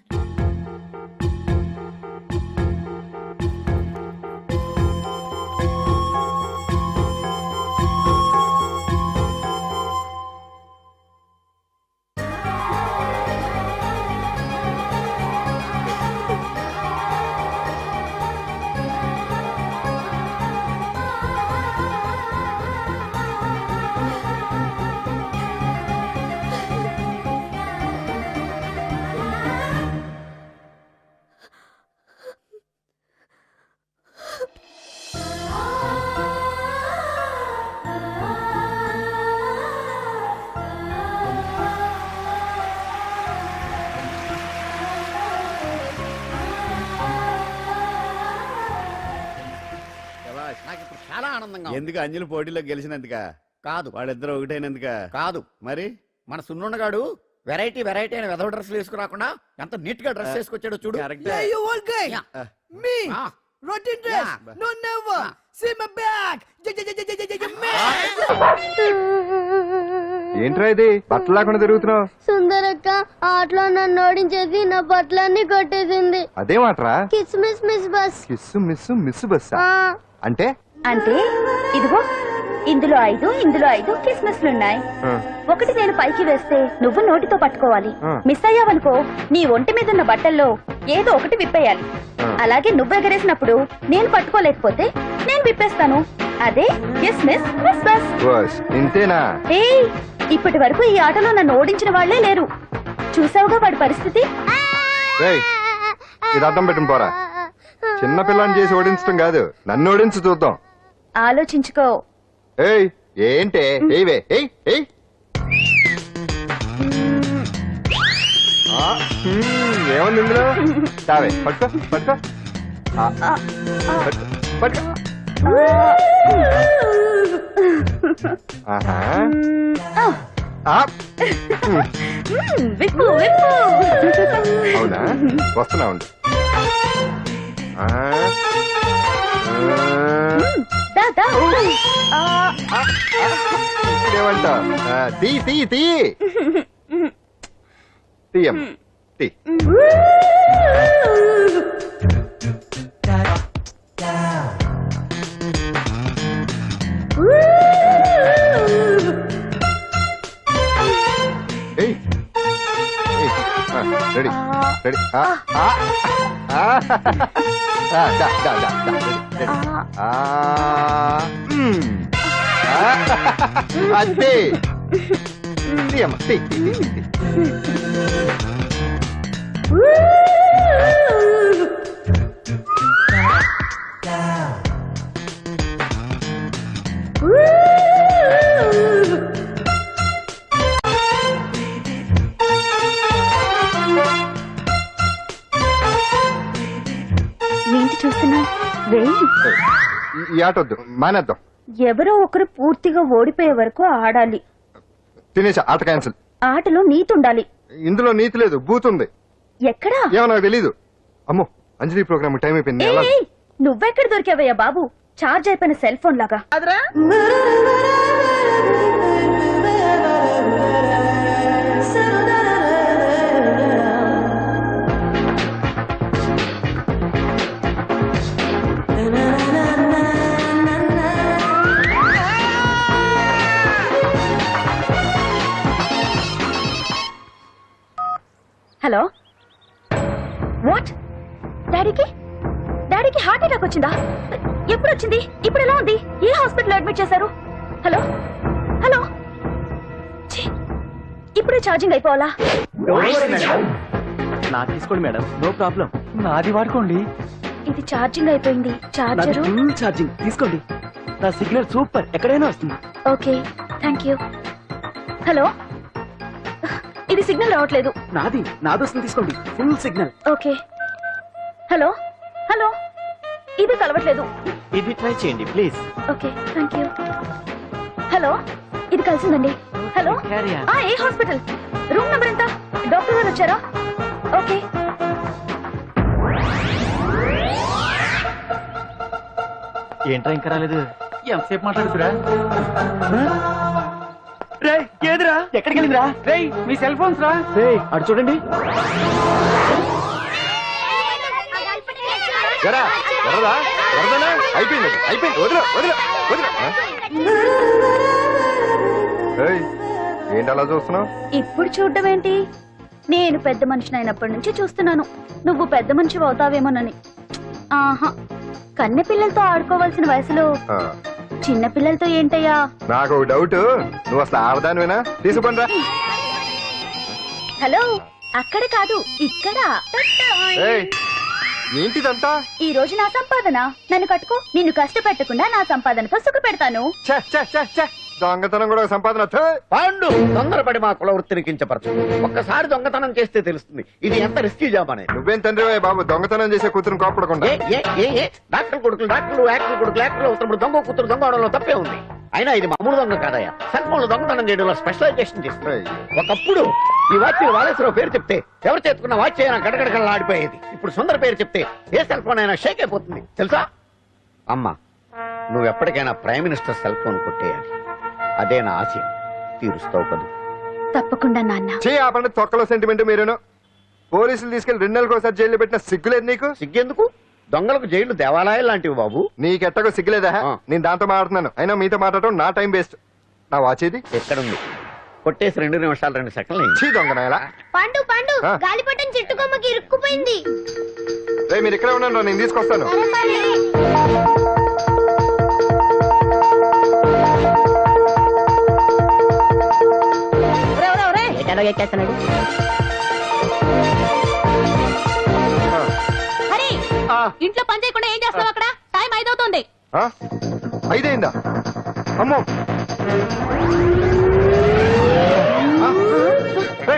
నాకు ఇప్పుడు చాలా ఆనందంగా ఉంది. ఎందుకు అంజలి పోటీలో గెలిచినందుక కాదు, వాళ్ళిద్దరు ఒకటైనందుక కాదు, మరి మన సున్నున్నగాడు వెరైటీ వెరైటీ అయిన వెధవ డ్రెస్లు వేసుకురాకుండా ఎంత నీట్ గా డ్రెస్ వేసుకొచ్చాడో చూడు. కరెక్టే. Hey, you old guy. Yeah. Me. Ah. Rotten dress. Yeah. No, never. See my back. Man. ఏంట్రా ఇది బట్టలు లేకుండా తిరుగుతున్నావు? సుందరక్క ఆటలో నన్ను ఓడించేసి నా బట్టలన్నీ కొట్టేసింది. అదేమాట్రా? కిస్మిస్ miss bus. Kiss miss miss bus అంటే అంటే ఇదిగో ఇందులో 5 కిస్మిస్లున్నాయి. ఒకటి నేను పైకి వేస్తే నువ్వు నోటితో పట్టుకోవాలి. మిస్ అయ్యావనుకో నీ ఒంటి మీద ఉన్న బట్టల్లో ఏదో ఒకటి విప్పేయాలి. అలాగే నువ్వు ఎగరేసినప్పుడు నేను పట్టుకోలేకపోతే నేను విప్పేస్తాను. అదే కిస్మిస్ మిస్ బస్. ఇంతేనా? ఏయ్, ఇప్పటి వరకు ఈ ఆటలో నన్ను ఓడించిన వాళ్లే లేరు. చూసావుగా వాడి పరిస్థితి. ఇది అర్థం పెట్టుకుని పోరా. చిన్న పిల్లని చేసి ఓడించడం కాదు, నన్ను ఓడించి చూద్దాం. ఆలోచించుకో. ఏయ్ ఏంటే? ఏవే ఏయ్ ఏయ్ ఏముంది ఇందులో? తావే పట్టుకో పట్టుకో పట్టుకో. ఆహా విప్పు విప్పు. అవునా? వస్తున్నా ఉండు. ఇదేమంటా? తీ తీ తీ తీయం తీ. Ready ready. అదే తీయమ్మ తీ. ఏంటి చూస్తున్నా? ఈ ఆట వద్దు, మానేద్దాం. ఎవరో ఒకరు పూర్తిగా ఓడిపోయే వరకు ఆడాలి. తినేసా, ఆట క్యాన్సిల్. ఆటలో నీతి ఉండాలి. ఇందులో నీతి లేదు, బూత్ ఉంది. ఎక్కడా? ఏమో నాకు తెలీదు. అమ్మో, అంజలి ప్రోగ్రామ్ టైం అయిపోయింది. ఎలా? నువ్వెక్కడ దొరికావయ్యా బాబు? చార్జ్ అయిపోయిన సెల్ ఫోన్ లాగా. Hello, what? డాడీకి హార్ట్ అటాక్ వచ్చిందా? ఎప్పుడు వచ్చింది? ఇప్పుడు ఎలా ఉంది? ఏ హాస్పిటల్ అడ్మిట్ చేశారు? హలో హలో, ఛీ, ఇప్పుడే ఛార్జింగ్ అయిపోవాలా? నాకు తీసుకోండి మేడం, నో ప్రాబ్లం. నాది వాడుకోండి. ఇది ఛార్జింగ్ అయిపోయింది. చార్జరు ఫుల్ ఛార్జింగ్ తీసుకోండి. నా సిగ్నల్ సూపర్, ఎక్కడైనా వస్తుంది. Okay, thank you. హలో, ఇది సిగ్నల్ రావట్లేదు. నాది వస్తుంది, తీసుకోండి. Full signal. Okay. Hello hello, ఇది కలవట్లేదు. ఇది ట్రై చేయండి please. Okay, thank you. Hello, ఇది కలిసిందండి. హలో, ఏ హాస్పిటల్? రూమ్ నెంబర్ ఎంత? డాక్టర్ గారు వచ్చారా? ఓకే. ఏంట్రా ఇంకా రాలేదు? ఎంతసేపు మాట్లాడుతురా? రే ఏదిరా? ఎక్కడికి వెళ్ళిందిరా? రే మీ సెల్ ఫోన్స్ రా. రే అటు చూడండి. ఎరా, వరదా? వరదనా? అయిపోయింది, వదిలే వదిలే వదిలే. ఏయ్, ఏంటి అలా చూస్తున్నావు? ఇప్పుడు చూడడం ఏంటి? నేను పెద్ద మనిషిని అయినప్పటి నుంచి చూస్తున్నాను. నువ్వు పెద్ద మనిషి అవుతావేమోనని. ఆహా, కన్నె పిల్లలతో ఆడుకోవాల్సిన వయసులో చిన్న పిల్లలతో ఏంటయ్యా? నాకు ఒక డౌట్, నువ్వు అసలు ఆడదానివేనా? తీసుకుంటా. హలో, అక్కడ కాదు, ఇక్కడ. ఏంటిదంతా? ఈ రోజు నా సంపాదన. నన్ను కట్టుకో. నిన్ను కష్టపెట్టకుండా నా సంపాదనతో సుఖ పెడతాను. దొంగతనం కూడా ఒక సంపాదన. పాండు, తొందరపడి మా కుల వృత్తిని కించపరచు. ఒక్కసారి దొంగతనం చేస్తే తెలుస్తుంది ఇది ఎంత రిస్కీ జాబ్ అనేది. నువ్వేం తండ్రి బాబు, దొంగతనం చేసే కూతురుని కోపడకుండా. డాక్టర్ కొడుకులు డాక్టర్లు, యాక్టర్ కొడుకులు యాక్టర్లు అవుతున్నప్పుడు దొంగ కూతురు దొంగ అవడంలో తప్పే ఉంది. అయినా ఇది మామూలు దొంగ కాదయ్యా. సెల్ ఫోన్ దొంగతనం చేయడంలో స్పెషలైజేషన్ చేస్తుంది. ఒకప్పుడు ఈ వాచ్ వాలేశ్వరరావు పేరు చెప్తే ఎవరు చేతుకున్న వాచ్ అయినా గడగడగల్లా ఆడిపోయేది. ఇప్పుడు సుందర పేరు చెప్తే ఏ సెల్ ఫోన్ అయినా షేక్ అయిపోతుంది తెలుసా? అమ్మా, నువ్వు ఎప్పటికైనా ప్రైమ్ మినిస్టర్ సెల్ ఫోన్ కొట్టేయాలి. అదే నా ఆశయం. తీరుస్తావు కదూ? తప్పకుండా నాన్న. ఆపండి, తొక్కలో సెంటిమెంట్ మీరేను. పోలీసులు తీసుకెళ్లి 2 నెలలకు ఒకసారి జైల్లో పెట్టిన సిగ్గులేదు నీకు? సిగ్గెందుకు? దొంగలకు జైలు దేవాలయాలు లాంటివి బాబు. నీకెట్టకు సిగ్గులేదా? నేను దాంతో మాట్లాడుతున్నాను, అయినా మీతో మాట్లాడటం నా టైం వేస్ట్. నా వాచ్ ఇది ఎక్కడుంది? కొట్టేసి 2 నిమిషాలు 2 సెకండ్లు. దొంగనాయలా? పండు పండు, గాలిపటం చెట్టు కొమ్మకి ఇరుక్కుపోయింది. మీరు ఇక్కడే ఉన్నాను, నేను తీసుకొస్తాను. ఎక్కేస్తున్నాడు. ఇంట్లో పని చేయకుండా ఏం చేస్తావు అక్కడ? టైం 5 అవుతుంది. 5 అయిందా? అమ్మో,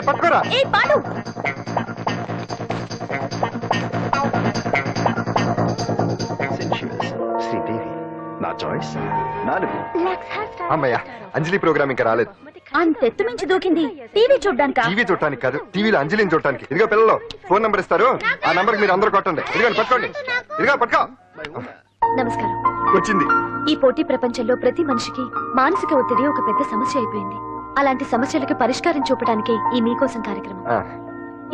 పట్టుకోరా. ఏ పాడు, నా చాయిస్ 4. అమ్మయ్యా, అంజలి ప్రోగ్రామ్ ఇంకా రాలేదు. అంతెత్తు మించి దూకింది. టీవీ చూడ్డానికా? టీవీ చూడటానికి కాదు, టీవీలో అంజలిని చూడటానికి. ఇదిగో పిల్లలు, ఫోన్ నంబర్ ఇస్తారు, ఆ నంబర్ మీరు అందరూ కొట్టండి. ఇదిగోండి, పట్టుకోండి. ఇదిగో పట్టుకో. నమస్కారం. వచ్చింది. ఈ పోటీ ప్రపంచంలో ప్రతి మనిషికి మానసిక ఒత్తిడి ఒక పెద్ద సమస్య అయిపోయింది. అలాంటి సమస్యలకు పరిష్కారం చూపడానికి ఈ మీకోసం కార్యక్రమం.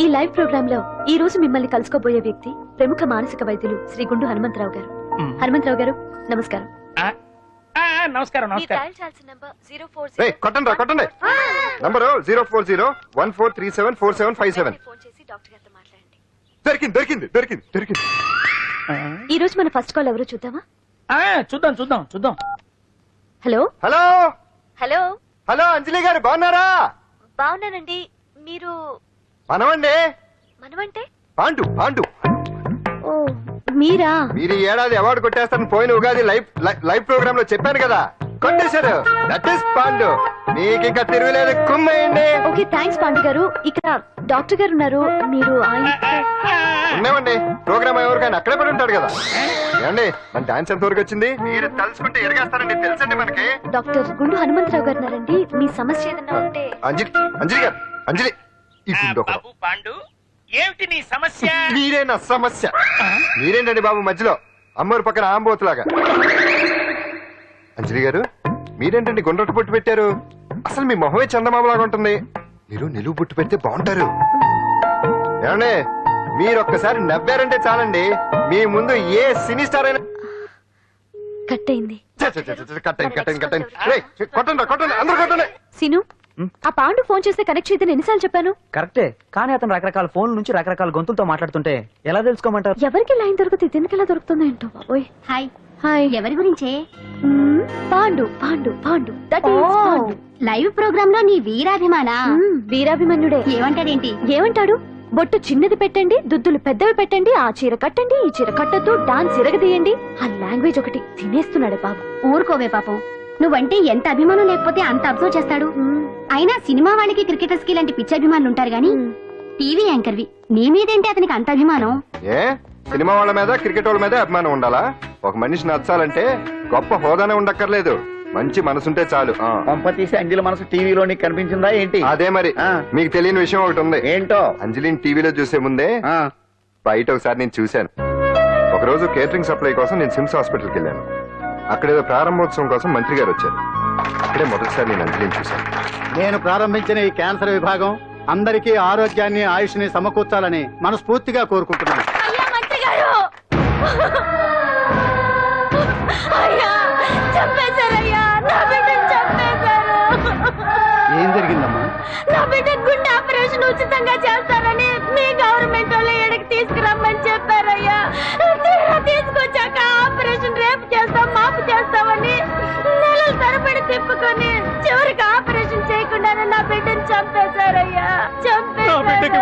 ఈ లైవ్ ప్రోగ్రామ్ లో ఈ రోజు మిమ్మల్ని కలుసుకోబోయే వ్యక్తి ప్రముఖ మానసిక వైద్యులు శ్రీ గుండు హనుమంతరావు గారు. హనుమంతరావు గారు, నమస్కారం. నమస్కారం. కొట్టండి కొట్టండి. నంబరు 04014374757. దొరికింది దొరికింది దొరికింది దొరికింది. ఈ రోజు మన ఫస్ట్ కాల్ ఎవరో చూద్దామా? చూద్దాం. హలో హలో హలో హలో, అంజలి గారు బాగున్నారా? బాగున్నానండి. మీరు? మనమండి. మనమంటే? పాండు పాండు. ఓ, మీరా? మీరు ఈ ఏడాది అవార్డు కొట్టేస్తారని పోయిన ఉగాది లైవ్ ప్రోగ్రామ్ లో చెప్పాను కదా, కొట్టేశారు. That is Pandu. మీకు ఇంకా తిరుగులేదు, కుమ్మేయండి. ఓకే, థ్యాంక్స్ పాండు గారు. ఇక్కడ డాక్టర్ గారు ఉన్నారు, మీరు ఆయన? ఉన్నామండి. ప్రోగ్రామ్ ఎవరికి ఆయన అక్కడే పడి ఉంటాడు కదా. ఏమండి మన డాన్స్ ఎంత వరకు వచ్చింది? మీరు తలుచుకుంటే ఎరగేస్తారండి, తెలుసండి మనకి. డాక్టర్ గుండు హనుమంతరావు గారు ఉన్నారండి. మీ సమస్య ఏదన్నా ఉంటే. అంజలి అంజలి గారు, అంజలి ఈ గుండు ఒకడు. బాబు పాండు ఏమిటి నీ సమస్య? మీరే నా సమస్య. మీరేంటండి బాబు మధ్యలో అమ్మోరు పక్కన ఆంబోతులాగా? అంజలి గారు మీరేంటండి గుండ్రటి బొట్టు పెట్టారు? అసలు మీ మొహమే చందమామలాగా ఉంటుంది. మీరు నిలువు బొట్టు పెడితే బాగుంటారు. ఏమండి మీరు ఒక్కసారి నవ్వారంటే చాలండి, మీ ముందు ఏ సినీ స్టార్ అయినా కట్ అయింది. కొట్టండి కొట్టండి అందరూ కొట్టండి. సిను, ఆ పాండు ఫోన్ చేస్తే కనెక్ట్ చేయదని ఎన్నిసార్లు చెప్పాను? కరెక్టే, కానీ అతను రకరకాల ఫోన్ల నుంచి రకరకాల గొంతులతో మాట్లాడుతుంటే ఎలా తెలుసుకోమంటారు? ఎవరికి లైన్ దొరుకుతుంది, దీనికి ఎలా దొరుకుతుందో ఏంటో బాబోయ్. Hi hi. ఎవరి గురించే? Pandu Pandu Pandu that is Pandu. Live program లో నీ వీరాభిమాన వీరాభిమన్యుడే. ఏమంటాడేంటి? ఏమంటాడు? బొట్టు చిన్నది పెట్టండి, దుద్దులు పెద్దవి పెట్టండి, ఆ చీర కట్టండి, ఈ చీర కట్టద్దు, డాన్స్ ఇరగదీయండి. ఆ లాంగ్వేజ్ ఒకటి తినేస్తున్నాడు బాబు. ఊరుకోవే పాపం, నువ్వంటే ఎంత అభిమానం లేకపోతే అంత అబ్జర్వ్ చేస్తాడు. అయినా సినిమా వాళ్ళకి క్రికెటర్స్ కి ఇలాంటి పిచ్చి అభిమానులు ఉంటారు గానీ టీవీ యాంకర్వి నీ మీదేంటి అతనికి అంత అభిమానం? ఏ సినిమా వాళ్ళ మీద క్రికెట్ వాళ్ళ మీద అభిమానం ఉండాలా? ఒక మనిషి నచ్చాలంటే గొప్ప హోదానే ఉండక్కర్లేదు, మంచి మనసుంటే చాలు. పంప తీసి అంజలి మనసు టీవీలో నీకు కనిపించిందా ఏంటి? అదే మరి. మీకు తెలియని విషయం ఒకటి ఉంది. ఏంటో? అంజలిని టీవీలో చూసే ముందే బయట ఒకసారి నేను చూశాను. ఒకరోజు కేటరింగ్ సప్లై కోసం నేను సిమ్స్ హాస్పిటల్కి వెళ్ళాను. అక్కడేదో ప్రారంభోత్సవం కోసం మంత్రి గారు వచ్చారు. అక్కడే మొదటిసారి నేను అంజలిని చూశాను. నేను ప్రారంభించిన ఈ క్యాన్సర్ విభాగం అందరికీ ఆరోగ్యాన్ని ఆయుష్ని సమకూర్చాలని మనస్ఫూర్తిగా కోరుకుంటున్నాను. ఏం జరిగిందమ్మా? నా బిడ్డ గుండె ఆపరేషన్ ఉచితంగా చేస్తానని మీ గవర్నమెంట్ వాళ్ళు ఎడకి తీసుకురమ్మని చెప్పారయ్యా. తీసుకొచ్చాక ఆపరేషన్ రేపు చేస్తాం మాపు చేస్తామని నెలల తరబడి తిప్పుకొని చివరికి ఆపరేషన్ చేయకుండానే నా బిడ్డను చంపేశారయ్యా.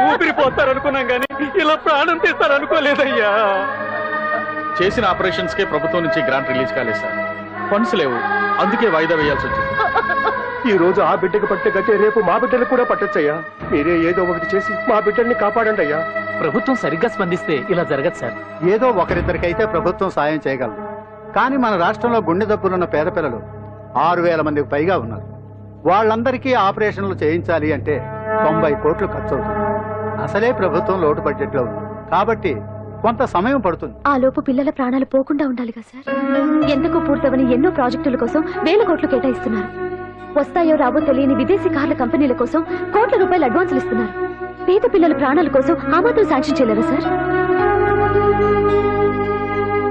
ఊపిరిపోతారనుకున్నాం గానీ ఇలా ప్రాణం తీస్తారనుకోలేదయ్యా. చేసిన ఆపరేషన్స్ కే ప్రభుత్వం నుంచి గ్రాంట్ రిలీజ్ కాలేదు సార్. ఫండ్స్ లేవు, అందుకే వాయిదా వేయాల్సి వచ్చింది. ఈ రోజు ఆ బిడ్డకు పట్టే గట్టే రేపు మా బిడ్డలు కూడా పట్టొచ్చయ్యా. మీరే ఏదో ఒకటి చేసి మా బిడ్డల్ని కాపాడండి అయ్యా. ప్రభుత్వం సరిగ్గా స్పందిస్తే ఇలా జరగదు సార్. ఏదో ఒకరిద్దరికైతే ప్రభుత్వం సాయం చేయగలదు, కానీ మన రాష్ట్రంలో గుండె జబ్బులున్న పేద పిల్లలు 6,000 మందికి పైగా ఉన్నారు. వాళ్ళందరికీ ఆపరేషన్లు చేయించాలి అంటే 90 కోట్లు ఖర్చు అవుతుంది. అసలే ప్రభుత్వం లోటు బడ్జెట్ లో ఉంది కాబట్టి కొంత సమయం పడుతుంది. ఆ లోపు పిల్లల ప్రాణాలు పోకుండా ఉండాలిగా సార్. ఎందుకు పూర్తవని ఎన్నో ప్రాజెక్టుల కోసం వేల కోట్లు కేటాయిస్తున్నారు. వస్తాయో రావో తెలియని విదేశీ కార్ల కంపెనీల కోసం కోట్ల రూపాయలు అడ్వాన్సులు ఇస్తున్నారు. పేద పిల్లల ప్రాణాల కోసం ఆ మాత్రం శాంక్షన్ చేయలేరా సార్?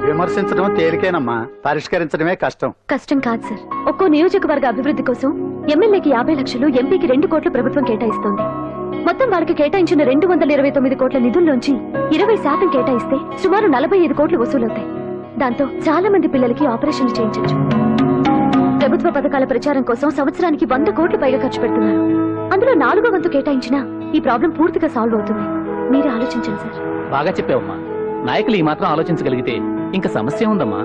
విమర్శించడం తేలికేనమ్మా, పరిష్కరించడమే కష్టం. కష్టం కాదు సార్. ఒక్కో నియోజకవర్గ అభివృద్ధి కోసం ఎమ్మెల్యేకి 50 లక్షలు, ఎంపీకి 2 కోట్లు ప్రభుత్వం కేటాయిస్తోంది. మొత్తం వారికి కేటాయించిన 229 కోట్ల నిధుల్లోంచి 20% కేటాయిస్తే సుమారు 45 కోట్లు వసూలవుతాయి. దాంతో చాలా మంది పిల్లలకి ఆపరేషన్లు చేయించవచ్చు. ప్రభుత్వ పథకాల ప్రచారం కోసం సంవత్సరానికి 100 కోట్లు పైగా ఖర్చు పెడుతున్నారు. అందులో 4వ వంతు కేటాయించినా ఈ ప్రాబ్లం పూర్తిగా సాల్వ్ అవుతుంది. మీరే ఆలోచించండి సార్. బాగా చెప్పావమ్మా. నాయకులు ఈ మాత్రం ఆలోచించగలిగితే ఇంకా సమస్య ఉందమ్మా.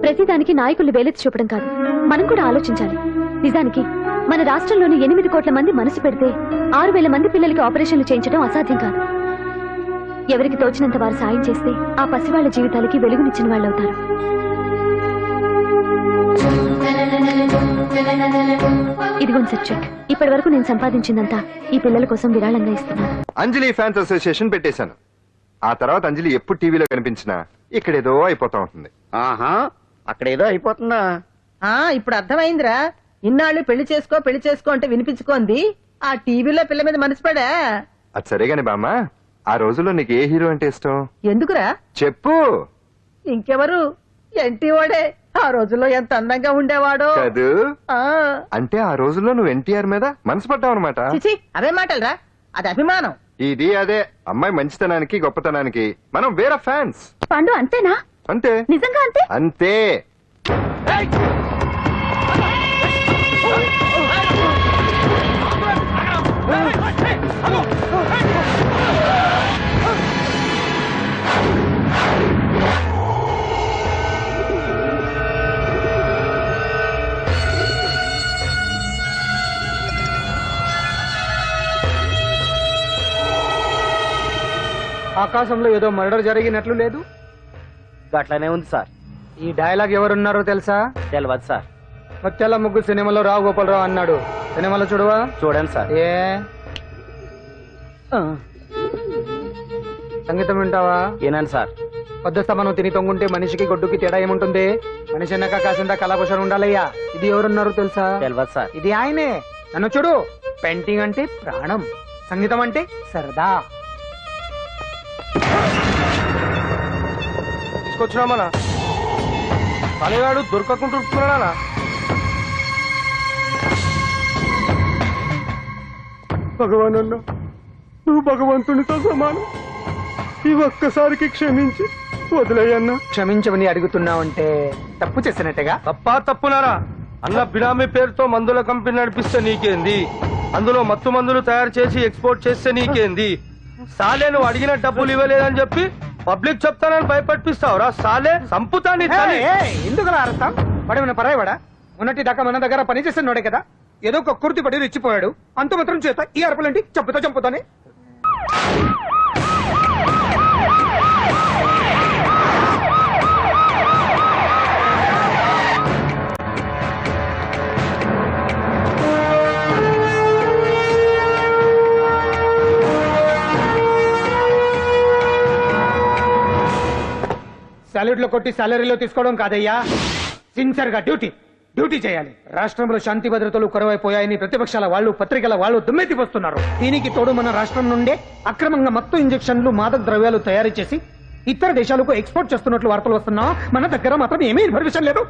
ప్రతిదానికి నాయకులు వేలెత్తి చూపడం కాదు, మనం కూడా ఆలోచించాలి. నిజానికి మన రాష్ట్రంలోని 8 కోట్ల మంది మనసు పెడితే 6,000 మంది పిల్లలకి ఆపరేషన్లు చేయించడం అసాధ్యం కాదు. ఎవరికి తోచినంత వారు సాయం చేస్తే ఆ పసివాళ్ల జీవితాలకి వెలుగునిచ్చిన వాళ్ళు అవుతారు. ఇదిగోండి సార్ చెక్. ఇప్పటి వరకు నేను సంపాదించిందంతా ఈ పిల్లల కోసం విరాళంగా ఇస్తున్నాను. అంజలి ఫ్యాన్స్ అసోసియేషన్ పెట్టేశాను. ఆ తర్వాత అంజలి ఎప్పుడు టీవీలో కనిపించినా ఇక్కడేదో అయిపోతా ఉంటుంది. ఆహా, అక్కడేదో అయిపోతుందా? ఇప్పుడు అర్థమైందిరా. ఇన్నాళ్ళు పెళ్లి చేసుకో అంటే వినిపించుకోంది. ఆ టీవీలో పిల్ల మీద మనసు పడా. అది సరేగాని బామ్మ, ఆ రోజుల్లో నీకు ఏ హీరో అంటే ఇష్టం? ఎందుకురా? చెప్పు. ఇంకెవరు? ఎన్టీవాడే. ఆ రోజుల్లో ఎంత అందంగా ఉండేవాడో కాదు. అంటే ఆ రోజుల్లో నువ్వు ఎన్టీఆర్ మీద మనసు పడ్డావు అనమాట. చిచి, అవే మాటలరా, అది అభిమానం. ఇది అదే అమ్మాయి మంచితనానికి గొప్పతనానికి మనం వేరే ఫ్యాన్స్. పండు అంతేనా? అంతే. నిజంగా అంతే? అంతే. ఆకాశంలో ఏదో మర్డర్ జరిగినట్లు లేదు. అట్లానే ఉంది సార్. ఈ డైలాగ్ ఎవరున్నారో తెలుసా? తెలియదు సార్. ముత్యాల ముగ్గు సినిమాలో రావు గోపాలరావు అన్నాడు. సినిమాలో చూడవా? చూడండి సార్. ఏ సంగీతం వింటావా? ఏనండి సార్. పొద్దుస్తా మనం తిని తొంగుంటే మనిషికి గొడ్డుకి తేడా ఏముంటుంది? మనిషి అన్నాక కాసింత కళాభూషణ ఉండాలయ్యా. ఇది ఎవరున్నారు తెలుసా? తెలియదు సార్. ఇది ఆయనే. నన్ను చూడు, పెయింటింగ్ అంటే ప్రాణం, సంగీతం అంటే సరదా. తీసుకొచ్చినామనా పనివాడు దొరకకుంటున్నానా? భగవాన్ అన్న, నువ్వు భగవంతునితో సమానం. ఈ ఒక్కసారికి క్షమించి వదిలేయన్నా. క్షమించమని అడుగుతున్నావంటే తప్పు చేసినట్టుగా. తప్పునారా? అన్న బినామీ పేరుతో మందుల కంపెనీ నడిపిస్తే నీకేంది? అందులో మత్తు మందులు తయారు చేసి ఎక్స్పోర్ట్ చేస్తే నీకేంది? సాలే నువ్వు అడిగిన డబ్బులు ఇవ్వలేదని చెప్పి పబ్లిక్ చెప్తానని భయపడిపిస్తావురా? సాలే సంపుతాని. ఎందుకు అర్థం? వాడేమన్నా పరాయవాడా? ఉన్నట్టి దాకా మన దగ్గర పని చేస్తున్నాడే కదా. ఏదో ఒక కుర్తి పడి రెచ్చిపోయాడు, అంత మాత్రం చేత ఈ అరపలేంటి? చంపుతానే. సాలరీలో కొట్టి సాలరీలో తీసుకోవడం కాదయ్యా, సిన్సియర్ గా డ్యూటీ చేయాలి. రాష్ట్రంలో శాంతి భద్రతలు కరువైపోయాయని ప్రతిపక్షాల వాళ్ళు, పత్రికల వాళ్ళు దుమ్మెత్తి వస్తున్నారు. దీనికి తోడు మన రాష్ట్రం నుండే అక్రమంగా మత్తు ఇంజెక్షన్లు, మాదక ద్రవ్యాలు తయారు చేసి ఇతర దేశాలకు ఎక్స్పోర్ట్ చేస్తున్నట్లు వార్తలు వస్తున్నా మన దగ్గర మాత్రం ఏమీ ఇన్ఫర్మేషన్ లేదు.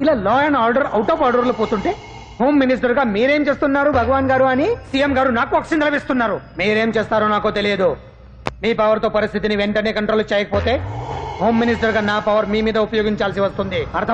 ఇలా law and order out of order లో పోతుంటే హోమ్ మినిస్టర్ గా మీరేం చేస్తున్నారు భగవాన్ గారు అని సీఎం గారు నాకు ఆక్సిజన్ లభిస్తున్నారు. మీరేం చేస్తారో నాకు తెలియదు. మీ పవర్ తో పరిస్థితిని వెంటనే కంట్రోల్ చేయకపోతే హోమ్ మినిస్టర్ గా నా పవర్ మీ మీద ఉపయోగించాల్సి వస్తుంది. అర్థం